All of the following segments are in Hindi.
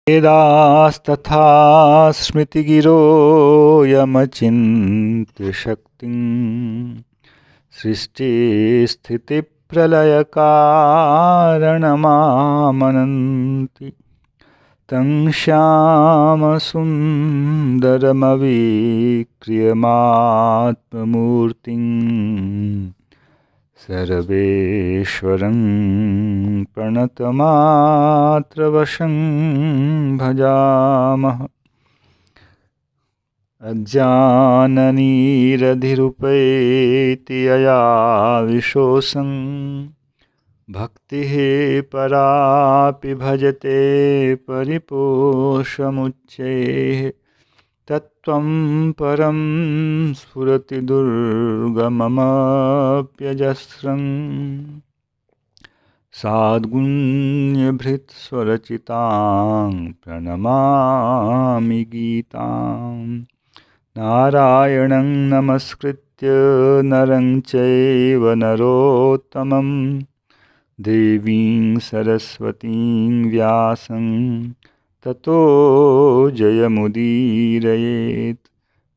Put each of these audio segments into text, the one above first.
वेदास्तथा स्मृतिगिरो यमचिन्त्य शक्तिं सृष्टिस्थितिप्रलयकारणमामनन्ति तं श्यामसुन्दरमविक्रियमात्ममूर्तिं सर्वेश्वरं प्रणतमात्रवशं भजामः। अज्ञाननिरधिरुपैति यया विशोषं भक्तिः परापि भजते परिपोषमुच्चैः तत्त्वं परं स्फुरति दुर्गममप्यजस्रं साद्गुण्यभृत्स्वरचितां प्रणमामि गीतां। नारायणं नमस्कृत्य नरं चैव नरोत्तमं देवीं सरस्वतीं व्यासं ततो जयमुदीरयेत्।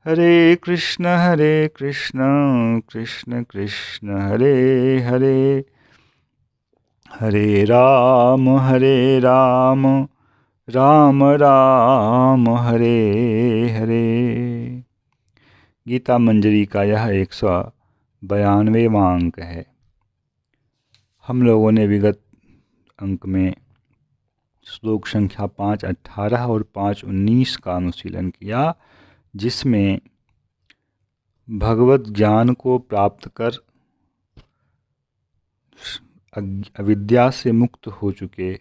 हरे कृष्ण कृष्ण कृष्ण हरे हरे, हरे राम राम राम हरे हरे। गीता मंजरी का यह 192वां अंक है। हम लोगों ने विगत अंक में श्लोक संख्या 5.18 और 5.19 का अनुशीलन किया, जिसमें भगवत ज्ञान को प्राप्त कर अविद्या से मुक्त हो चुके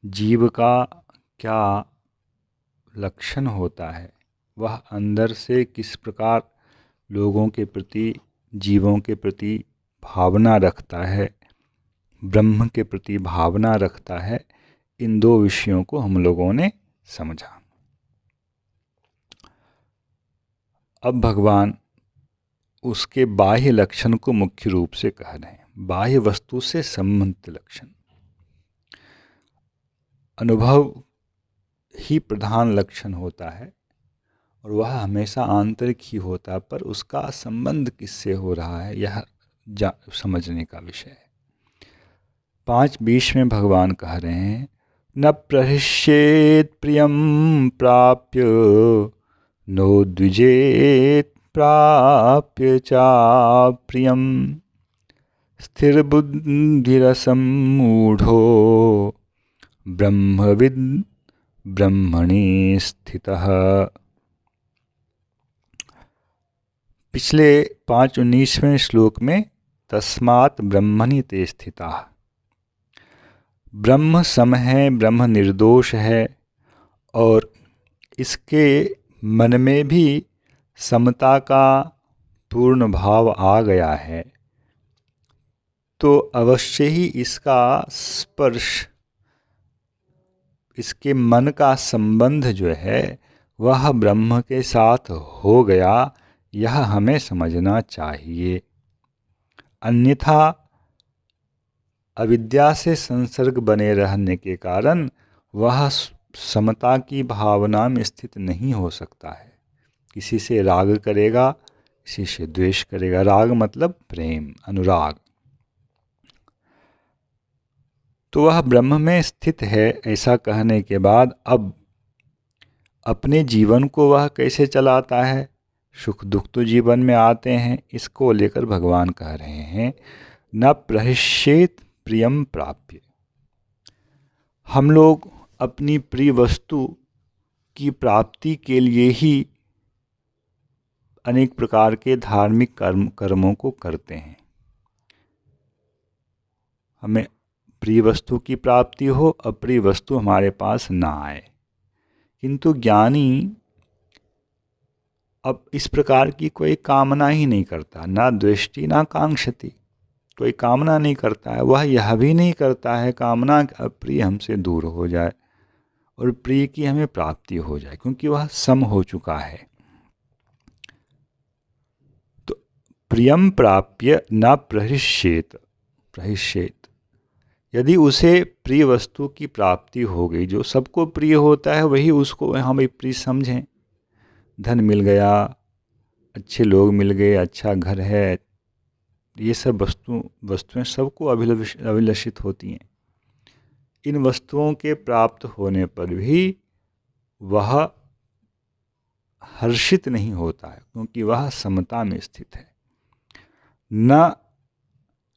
जीव का क्या लक्षण होता है, वह अंदर से किस प्रकार लोगों के प्रति, जीवों के प्रति भावना रखता है, ब्रह्म के प्रति भावना रखता है। इन दो विषयों को हम लोगों ने समझा। अब भगवान उसके बाह्य लक्षण को मुख्य रूप से कह रहे हैं। बाह्य वस्तु से संबंधित लक्षण, अनुभव ही प्रधान लक्षण होता है और वह हमेशा आंतरिक ही होता है, पर उसका संबंध किससे हो रहा है यह समझने का विषय है। 5:20 में भगवान कह रहे हैं, न प्रहृष्येत् प्रियं प्राप्य नो द्विजेत् प्राप्य चाप्रियं स्थिरबुद्धिरसम्मूढो ब्रह्मविद् ब्रह्मणि स्थितः। पिछले 5:19वें श्लोक में तस्मात् ब्रह्मणि ते स्थिताः, ब्रह्म सम है, ब्रह्म निर्दोष है और इसके मन में भी समता का पूर्ण भाव आ गया है, तो अवश्य ही इसका स्पर्श, इसके मन का संबंध जो है वह ब्रह्म के साथ हो गया, यह हमें समझना चाहिए। अन्यथा अविद्या से संसर्ग बने रहने के कारण वह समता की भावना में स्थित नहीं हो सकता है। किसी से राग करेगा, किसी से द्वेष करेगा। राग मतलब प्रेम, अनुराग। तो वह ब्रह्म में स्थित है, ऐसा कहने के बाद अब अपने जीवन को वह कैसे चलाता है, सुख दुख तो जीवन में आते हैं, इसको लेकर भगवान कह रहे हैं, न प्रहृष्येत् प्रियम प्राप्य। हम लोग अपनी प्रिय वस्तु की प्राप्ति के लिए ही अनेक प्रकार के धार्मिक कर्मों को करते हैं। हमें प्रिय वस्तु की प्राप्ति हो, अप्रिय वस्तु हमारे पास ना आए। किंतु ज्ञानी अब इस प्रकार की कोई कामना ही नहीं करता, ना द्वेष्टि ना कांक्षति, कोई कामना नहीं करता है। वह यह भी नहीं करता है कामना कि अप्रिय हमसे दूर हो जाए और प्रिय की हमें प्राप्ति हो जाए, क्योंकि वह सम हो चुका है। प्रियम प्राप्य न प्रहृष्येत, यदि उसे प्रिय वस्तु की प्राप्ति हो गई, जो सबको प्रिय होता है वही उसको हम प्रिय समझें। धन मिल गया, अच्छे लोग मिल गए, अच्छा घर है, ये सब वस्तुएं सबको अभिलषित होती हैं। इन वस्तुओं के प्राप्त होने पर भी वह हर्षित नहीं होता है, क्योंकि वह समता में स्थित है। न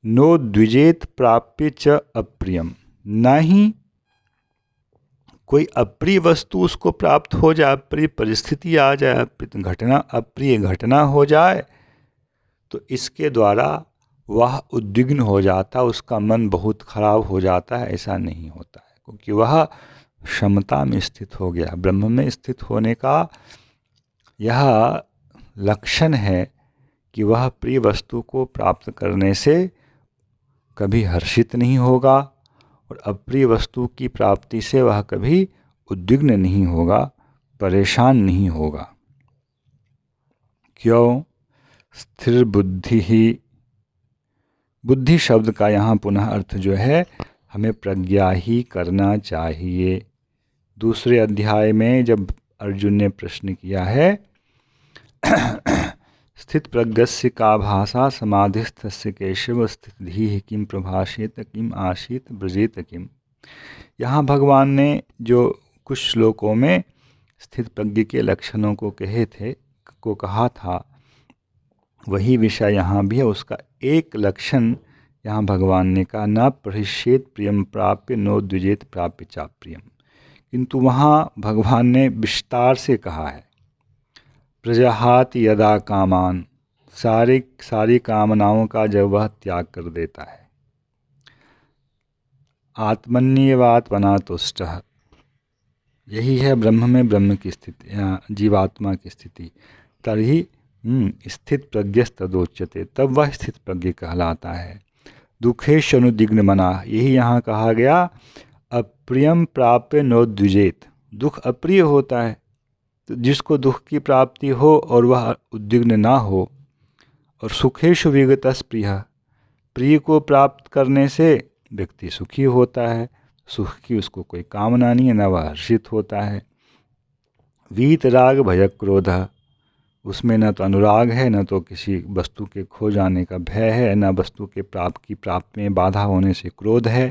नो द्विजेत प्राप्य च अप्रियम, न ही कोई अप्रिय वस्तु उसको प्राप्त हो जाए, अप्रिय परिस्थिति आ जाए, अप्रिय घटना हो जाए, तो इसके द्वारा वह उद्विग्न हो जाता, उसका मन बहुत खराब हो जाता है। ऐसा नहीं होता है, क्योंकि वह क्षमता में स्थित हो गया। ब्रह्म में स्थित होने का यह लक्षण है कि वह प्रिय वस्तु को प्राप्त करने से कभी हर्षित नहीं होगा, और अप्रिय वस्तु की प्राप्ति से वह कभी उद्विग्न नहीं होगा, परेशान नहीं होगा। क्यों? स्थिर बुद्धि ही, बुद्धि शब्द का यहाँ पुनः अर्थ जो है, हमें प्रज्ञा ही करना चाहिए। दूसरे अध्याय में जब अर्जुन ने प्रश्न किया है स्थित प्रज्ञस्य का भाषा समाधिस्थस्य केशव स्थितिधि किम प्रभाषेत किम आशीत ब्रजेत किम, यहाँ भगवान ने जो कुछ श्लोकों में स्थित प्रज्ञ के लक्षणों को कहा था, वही विषय यहाँ भी है। उसका एक लक्षण यहाँ भगवान ने कहा, न प्रहिष्येत प्रियम प्राप्य नो द्विजेत प्राप्य चाप्रियम, किंतु वहाँ भगवान ने विस्तार से कहा है, प्रजहाति यदा कामान, सारी कामनाओं का जब वह त्याग कर देता है, आत्मन्येवात्मना तुष्टः, यही है ब्रह्म में ब्रह्म की स्थिति, जीवात्मा की स्थिति, तभी स्थित प्रज्ञस्तदोच्यते, तब वह स्थित प्रज्ञ कहलाता है। दुखेश अनुदिग्न मना, यही यहाँ कहा गया, अप्रियम प्राप्य नो द्विजेत, दुख अप्रिय होता है, तो जिसको दुख की प्राप्ति हो और वह उद्विग्न ना हो, और सुखेशु विगतस् प्रिय, प्रिय को प्राप्त करने से व्यक्ति सुखी होता है, सुख की उसको कोई कामना नहीं है, न वह हर्षित होता है। वीत राग भय क्रोध, उसमें न तो अनुराग है, न तो किसी वस्तु के खो जाने का भय है, न वस्तु के प्राप्त में बाधा होने से क्रोध है।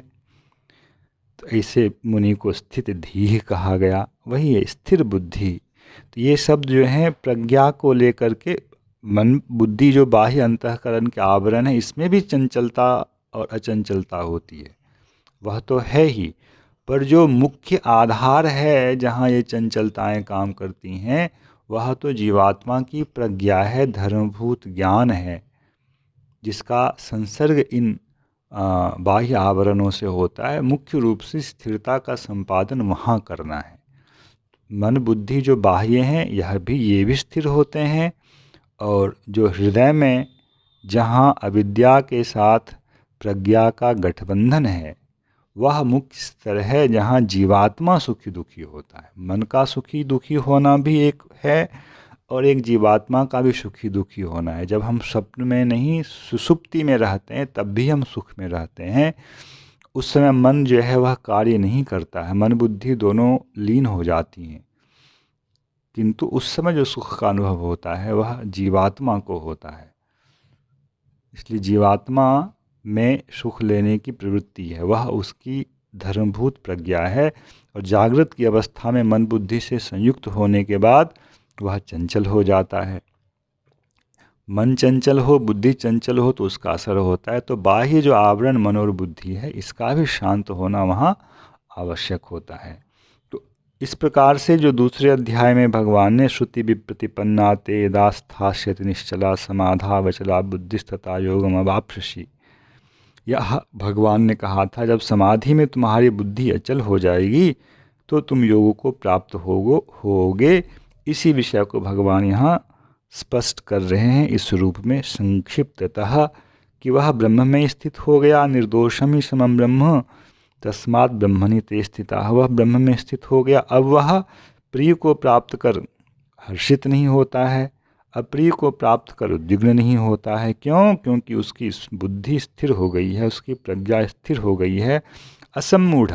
तो ऐसे मुनि को स्थित धीह कहा गया, वही है स्थिर बुद्धि। तो ये शब्द जो हैं प्रज्ञा को लेकर के, मन बुद्धि जो बाह्य अंतःकरण के आवरण है, इसमें भी चंचलता और अचंचलता होती है, वह तो है ही, पर जो मुख्य आधार है जहाँ ये चंचलताएं काम करती हैं, वह तो जीवात्मा की प्रज्ञा है, धर्मभूत ज्ञान है, जिसका संसर्ग इन बाह्य आवरणों से होता है। मुख्य रूप से स्थिरता का संपादन वहाँ करना है। मन बुद्धि जो बाह्य हैं, ये भी स्थिर होते हैं, और जो हृदय में जहाँ अविद्या के साथ प्रज्ञा का गठबंधन है, वह मुख्य स्तर है जहाँ जीवात्मा सुखी दुखी होता है। मन का सुखी दुखी होना भी एक है, और एक जीवात्मा का भी सुखी दुखी होना है। जब हम स्वप्न में नहीं, सुषुप्ति में रहते हैं, तब भी हम सुख में रहते हैं। उस समय मन जो है वह कार्य नहीं करता है, मन बुद्धि दोनों लीन हो जाती हैं, किंतु उस समय जो सुख का अनुभव होता है वह जीवात्मा को होता है। इसलिए जीवात्मा में सुख लेने की प्रवृत्ति है, वह उसकी धर्मभूत प्रज्ञा है, और जागृत की अवस्था में मन बुद्धि से संयुक्त होने के बाद वह चंचल हो जाता है। मन चंचल हो, बुद्धि चंचल हो, तो उसका असर होता है। तो बाह्य जो आवरण मन और बुद्धि है, इसका भी शांत होना वहाँ आवश्यक होता है। तो इस प्रकार से जो दूसरे अध्याय में भगवान ने श्रुति विप्रतिपन्ना ते यदा स्थास्यति निश्चला समाधा वचला बुद्धिस्तथा योगम अवाप्स्यसि, यह भगवान ने कहा था, जब समाधि में तुम्हारी बुद्धि अचल हो जाएगी तो तुम योग को प्राप्त होगे। इसी विषय को भगवान यहाँ स्पष्ट कर रहे हैं इस रूप में संक्षिप्ततः, कि वह ब्रह्म में स्थित हो गया, निर्दोषम ही समम ब्रह्म तस्मात् ब्रह्मणि ते स्थिता, वह ब्रह्म में स्थित हो गया। अब वह प्रिय को प्राप्त कर हर्षित नहीं होता है, अप्रिय को प्राप्त कर उद्विग्न नहीं होता है। क्यों? क्योंकि उसकी बुद्धि स्थिर हो गई है, उसकी प्रज्ञा स्थिर हो गई है। असम्मूढ़,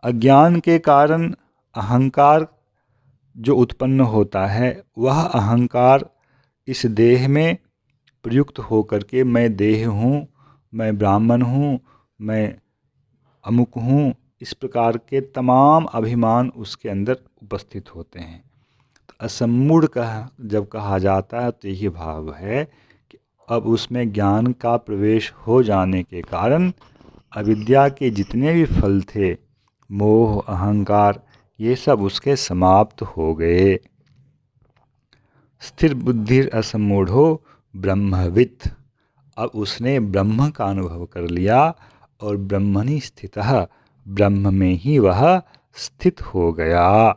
अज्ञान के कारण अहंकार जो उत्पन्न होता है, वह अहंकार इस देह में प्रयुक्त होकर के मैं देह हूँ, मैं ब्राह्मण हूँ, मैं अमुक हूँ, इस प्रकार के तमाम अभिमान उसके अंदर उपस्थित होते हैं। तो असम्मूढ़ जब कहा जाता है तो यही भाव है कि अब उसमें ज्ञान का प्रवेश हो जाने के कारण अविद्या के जितने भी फल थे, मोह, अहंकार, ये सब उसके समाप्त हो गए। स्थिर बुद्धि असम्मूढ़ो ब्रह्मवित्, अब उसने ब्रह्म का अनुभव कर लिया और ब्रह्मणि स्थितः, ब्रह्म में ही वह स्थित हो गया।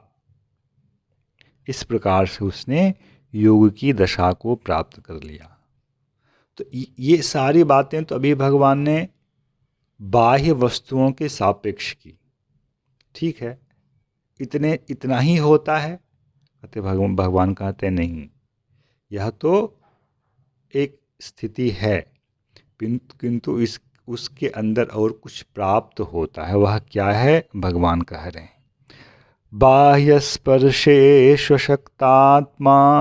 इस प्रकार से उसने योग की दशा को प्राप्त कर लिया। तो ये सारी बातें तो अभी भगवान ने बाह्य वस्तुओं के सापेक्ष की। ठीक है, इतना ही होता है? कहते भगवान कहते नहीं, यह तो एक स्थिति है, किंतु उसके अंदर और कुछ प्राप्त होता है। वह क्या है? भगवान कह रहे हैं, बाह्यस्पर्शेष्वशक्तात्मा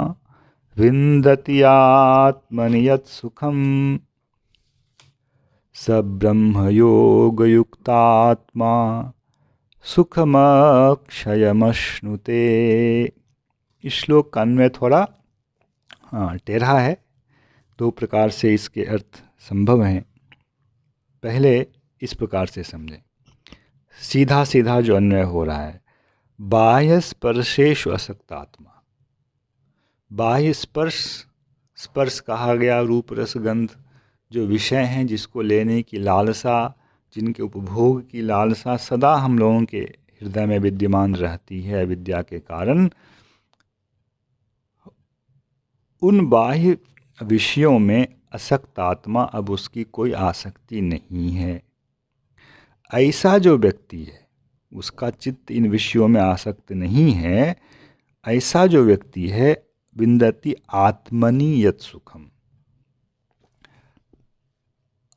विन्दति आत्मनि यत् सुखम् स ब्रह्मयोगयुक्तात्मा सुखमक्षयमश्नुते। इस श्लोक का अन्वय थोड़ा टेढ़ा है, दो प्रकार से इसके अर्थ संभव हैं। पहले इस प्रकार से समझें, सीधा सीधा जो अन्वय हो रहा है, बाह्य स्पर्शेषु असक्तात्मा। बाह्य स्पर्श कहा गया रूप रस गंध, जो विषय हैं जिसको लेने की लालसा, जिनके उपभोग की लालसा सदा हम लोगों के हृदय में विद्यमान रहती है अविद्या के कारण। उन बाह्य विषयों में असक्त आत्मा, अब उसकी कोई आसक्ति नहीं है। ऐसा जो व्यक्ति है, उसका चित्त इन विषयों में आसक्त नहीं है, ऐसा जो व्यक्ति है, विन्दति आत्मनि यत् सुखम,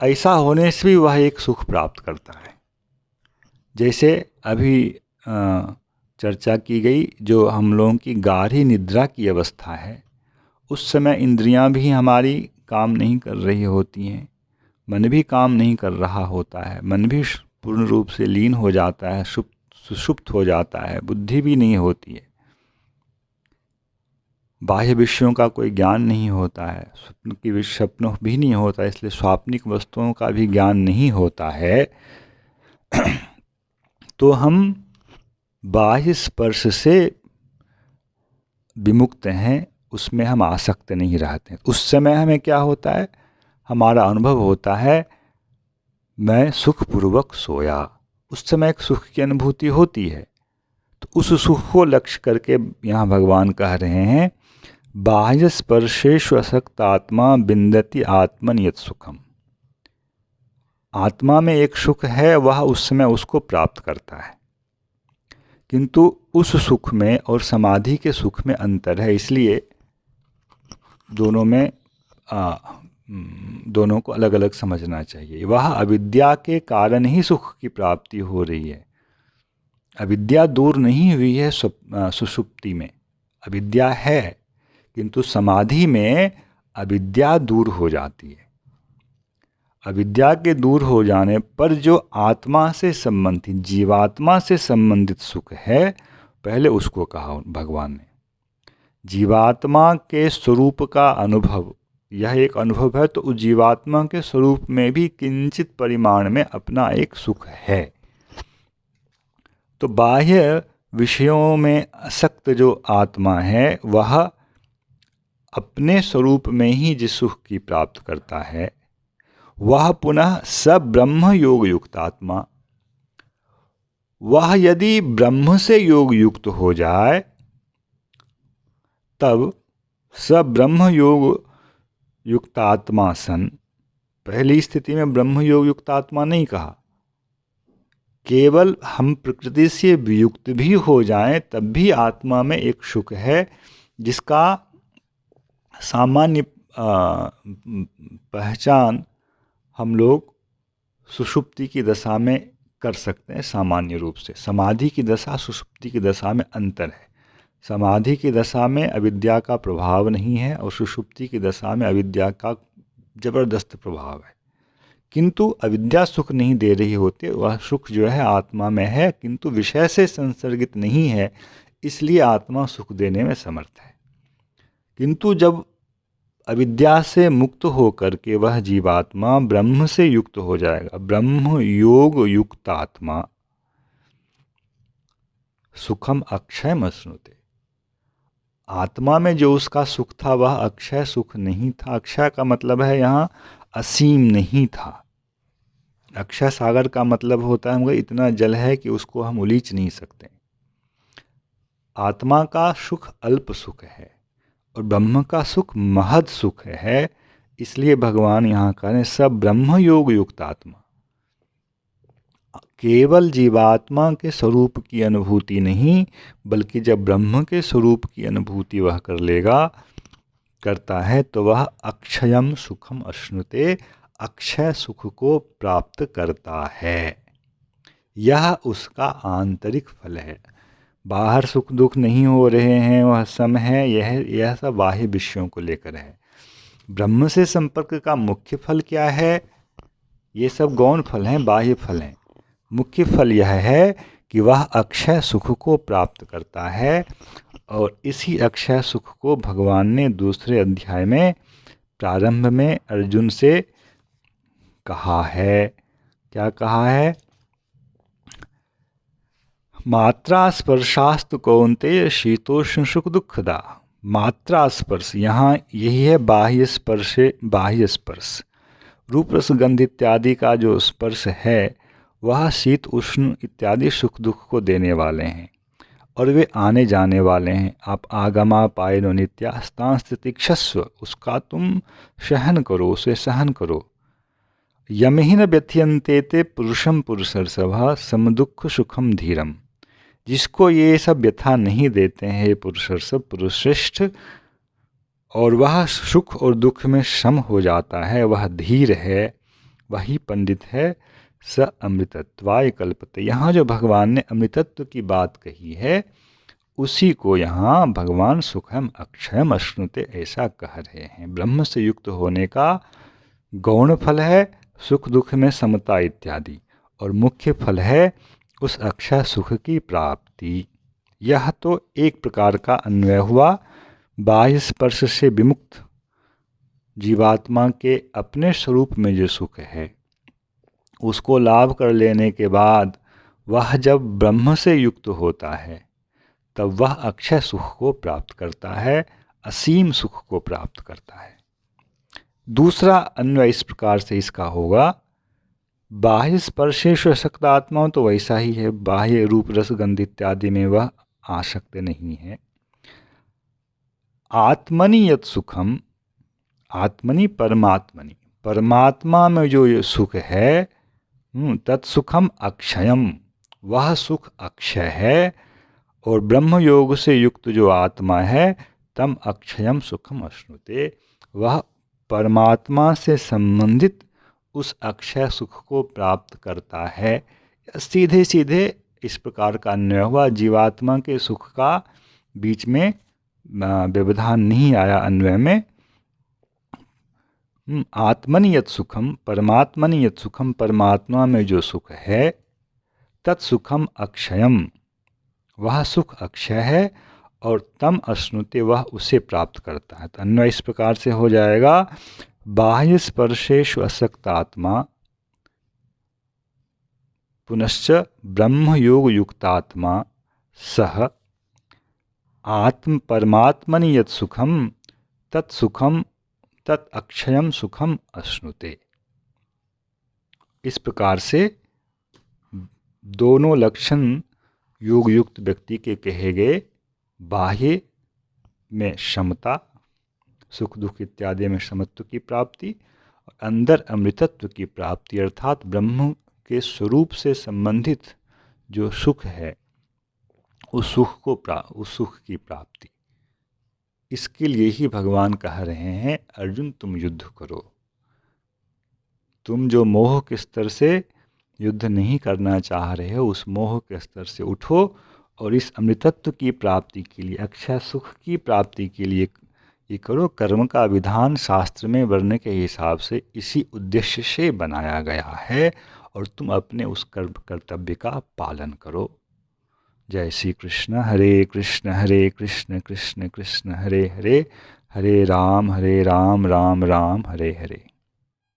ऐसा होने से भी वह एक सुख प्राप्त करता है। जैसे अभी चर्चा की गई, जो हम लोगों की गाढ़ी निद्रा की अवस्था है, उस समय इंद्रियां भी हमारी काम नहीं कर रही होती हैं, मन भी काम नहीं कर रहा होता है, मन भी पूर्ण रूप से लीन हो जाता है, सुषुप्त हो जाता है, बुद्धि भी नहीं होती है, बाह्य विषयों का कोई ज्ञान नहीं होता है, स्वप्न भी नहीं होता, इसलिए स्वाप्निक वस्तुओं का भी ज्ञान नहीं होता है। तो हम बाह्य स्पर्श से विमुक्त हैं, उसमें हम आसक्त नहीं रहते। उस समय हमें क्या होता है? हमारा अनुभव होता है, मैं सुखपूर्वक सोया। उस समय एक सुख की अनुभूति होती है। तो उस सुख को लक्ष्य करके यहाँ भगवान कह रहे हैं, बाह्य स्पर्शेषु असक्त आत्मा विन्दति आत्मन यत् सुखम। आत्मा में एक सुख है, वह उस समय उसको प्राप्त करता है, किंतु उस सुख में और समाधि के सुख में अंतर है। इसलिए दोनों में दोनों को अलग अलग समझना चाहिए। वह अविद्या के कारण ही सुख की प्राप्ति हो रही है। अविद्या दूर नहीं हुई है सुषुप्ति में, अविद्या है, किंतु समाधि में अविद्या दूर हो जाती है। अविद्या के दूर हो जाने पर जो आत्मा से संबंधित, जीवात्मा से संबंधित सुख है, पहले उसको कहा भगवान ने। जीवात्मा के स्वरूप का अनुभव, यह एक अनुभव है, तो उस जीवात्मा के स्वरूप में भी किंचित परिमाण में अपना एक सुख है। तो बाह्य विषयों में असक्त जो आत्मा है, वह अपने स्वरूप में ही जिस सुख की प्राप्त करता है, वह पुनः स ब्रह्म योग युक्त आत्मा, वह यदि ब्रह्म से योग युक्त हो जाए, तब स ब्रह्म योग युक्त आत्मा सन, पहली स्थिति में ब्रह्म योग युक्त आत्मा नहीं कहा, केवल हम प्रकृति से वियुक्त भी हो जाएं, तब भी आत्मा में एक सुख है जिसका सामान्य पहचान हम लोग सुषुप्ति की दशा में कर सकते हैं। सामान्य रूप से समाधि की दशा सुषुप्ति की दशा में अंतर है। समाधि की दशा में अविद्या का प्रभाव नहीं है और सुषुप्ति की दशा में अविद्या का जबरदस्त प्रभाव है। किंतु अविद्या सुख नहीं दे रही होती, वह सुख जो है आत्मा में है, किंतु विषय से संसर्गित नहीं है, इसलिए आत्मा सुख देने में समर्थ है। किंतु जब अविद्या से मुक्त होकर के वह जीवात्मा ब्रह्म से युक्त हो जाएगा, ब्रह्म योग युक्त आत्मा, सुखम अक्षयम अश्नुते, आत्मा में जो उसका सुख था वह अक्षय सुख नहीं था। अक्षय का मतलब है यहाँ असीम नहीं था। अक्षय सागर का मतलब होता है मगर इतना जल है कि उसको हम उलीच नहीं सकते। आत्मा का सुख अल्प सुख है और ब्रह्म का सुख महद सुख है। इसलिए भगवान यहाँ करें सब ब्रह्म योग युक्त आत्मा, केवल जीवात्मा के स्वरूप की अनुभूति नहीं, बल्कि जब ब्रह्म के स्वरूप की अनुभूति वह कर लेगा, करता है, तो वह अक्षयम सुखम अश्नुते, अक्षय सुख को प्राप्त करता है। यह उसका आंतरिक फल है। बाहर सुख दुख नहीं हो रहे हैं, वह सम है, यह सब बाह्य विषयों को लेकर है। ब्रह्म से संपर्क का मुख्य फल क्या है? ये सब गौण फल हैं, बाह्य फल हैं। मुख्य फल यह है कि वह अक्षय सुख को प्राप्त करता है और इसी अक्षय सुख को भगवान ने दूसरे अध्याय में प्रारंभ में अर्जुन से कहा है। क्या कहा है? मात्रा स्पर्शास्तु कौन्तेय शीतोष्ण सुख दुखदा। मात्रा स्पर्श, यहाँ यही है बाह्य स्पर्शे, बाह्य स्पर्श। रूप रस गंध इत्यादि का जो स्पर्श है वह शीत उष्ण इत्यादि सुख दुख को देने वाले हैं और वे आने जाने वाले हैं। आप आगमा पायनो नित्यास्तांस तितिक्षस्व, उसका तुम सहन करो, उसे सहन करो। यमहीन व्यथयन्ते ते पुरुषम पुरुषर्षभ सम दुख सुखम धीरम। जिसको ये सब व्यथा नहीं देते हैं हे पुरुषर्षभ, पुरुषश्रेष्ठ, और वह सुख और दुख में सम हो जाता है, वह धीर है, वही पंडित है। स अमृतत्वाय कल्पते। यहाँ जो भगवान ने अमृतत्व की बात कही है उसी को यहाँ भगवान सुखम अक्षयम अश्नुते ऐसा कह रहे हैं। ब्रह्म से युक्त होने का गौण फल है सुख दुख में समता इत्यादि, और मुख्य फल है उस अक्षय सुख की प्राप्ति। यह तो एक प्रकार का अन्वय हुआ बाह्य स्पर्श से विमुक्त जीवात्मा के अपने स्वरूप में जो सुख है उसको लाभ कर लेने के बाद वह जब ब्रह्म से युक्त होता है तब वह अक्षय सुख को प्राप्त करता है, असीम सुख को प्राप्त करता है। दूसरा अन्वय इस प्रकार से इसका होगा, बाह्य स्पर्शेषु अशक्त आत्मा तो वैसा ही है, बाह्य रूप रस गंध इत्यादि में वह आसक्त नहीं है। आत्मनि यत् सुखम, आत्मनि परमात्मनि, परमात्मा में जो ये सुख है तत्सुखम अक्षयम, वह सुख अक्षय है। और ब्रह्म योग से युक्त जो आत्मा है तम अक्षयम सुखम अश्नुते, वह परमात्मा से संबंधित उस अक्षय सुख को प्राप्त करता है। सीधे सीधे इस प्रकार का अन्वय हुआ, जीवात्मा के सुख का बीच में व्यवधान नहीं आया अन्वय में। आत्मनि यत् सुखम, परमात्मनि यत् सुखम, परमात्मा में जो सुख है तत्सुखम अक्षयम, वह सुख अक्षय है और तम अश्नुते, वह उसे प्राप्त करता है। तो अन्वय इस प्रकार से हो जाएगा, बाह्य स्पर्शेषु असक्त आत्मा पुनश्च ब्रह्म योग युक्तात्मा सह आत्म परमात्मनि यत् सुखम तत्सुखम तत् अक्षयम सुखम अश्नुते। इस प्रकार से दोनों लक्षण योग युक्त व्यक्ति के कहे गए, बाह्य में समता, सुख दुख इत्यादि में समत्व की प्राप्ति, और अंदर अमृतत्व की प्राप्ति, अर्थात ब्रह्म के स्वरूप से संबंधित जो सुख है उस सुख की प्राप्ति। इसके लिए ही भगवान कह रहे हैं अर्जुन तुम युद्ध करो। तुम जो मोह के स्तर से युद्ध नहीं करना चाह रहे हो उस मोह के स्तर से उठो और इस अमृतत्व की प्राप्ति के लिए, अक्षय सुख की प्राप्ति के लिए ये करो। कर्म का विधान शास्त्र में वर्ण के हिसाब से इसी उद्देश्य से बनाया गया है और तुम अपने उस कर्तव्य का पालन करो। जय श्री कृष्ण। हरे कृष्ण कृष्ण कृष्ण हरे हरे, हरे राम राम राम हरे हरे।